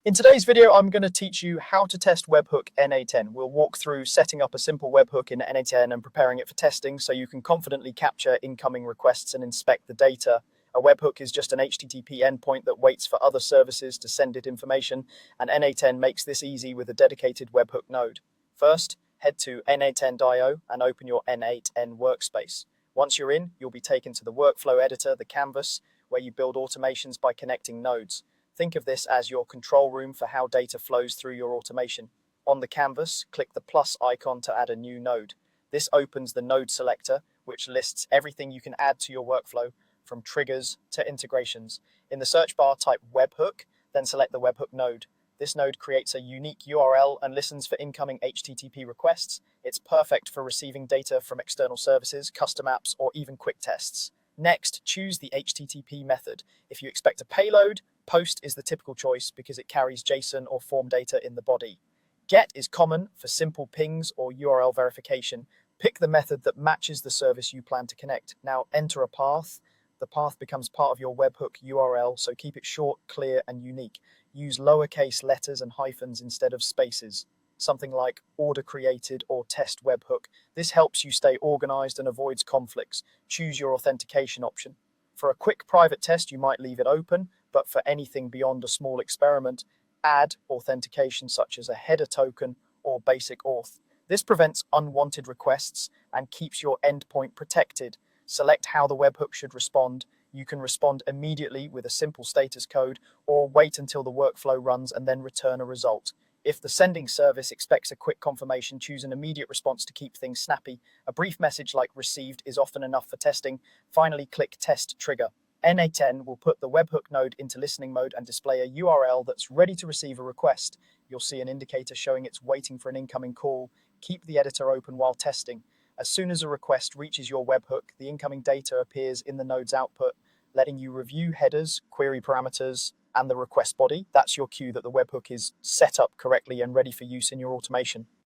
In today's video, I'm going to teach you how to test webhook n8n. We'll walk through setting up a simple webhook in n8n and preparing it for testing so you can confidently capture incoming requests and inspect the data. A webhook is just an HTTP endpoint that waits for other services to send it information, and n8n makes this easy with a dedicated webhook node. First, head to n8n.io and open your n8n workspace. Once you're in, you'll be taken to the workflow editor, the canvas, where you build automations by connecting nodes. Think of this as your control room for how data flows through your automation. On the canvas, click the plus icon to add a new node. This opens the node selector, which lists everything you can add to your workflow, from triggers to integrations. In the search bar, type webhook, then select the webhook node. This node creates a unique URL and listens for incoming HTTP requests. It's perfect for receiving data from external services, custom apps, or even quick tests. Next, choose the HTTP method. If you expect a payload, POST is the typical choice because it carries JSON or form data in the body. GET is common for simple pings or URL verification. Pick the method that matches the service you plan to connect. Now enter a path. The path becomes part of your webhook URL, so keep it short, clear, and unique. Use lowercase letters and hyphens instead of spaces. Something like order created or test webhook. This helps you stay organized and avoids conflicts. Choose your authentication option. For a quick private test, you might leave it open, but for anything beyond a small experiment, add authentication such as a header token or basic auth. This prevents unwanted requests and keeps your endpoint protected. Select how the webhook should respond. You can respond immediately with a simple status code or wait until the workflow runs and then return a result. If the sending service expects a quick confirmation, choose an immediate response to keep things snappy. A brief message like received is often enough for testing. Finally, click test trigger. n8n will put the webhook node into listening mode and display a URL that's ready to receive a request. You'll see an indicator showing it's waiting for an incoming call. Keep the editor open while testing. As soon as a request reaches your webhook, the incoming data appears in the node's output, letting you review headers, query parameters, and the request body. That's your cue that the webhook is set up correctly and ready for use in your automation.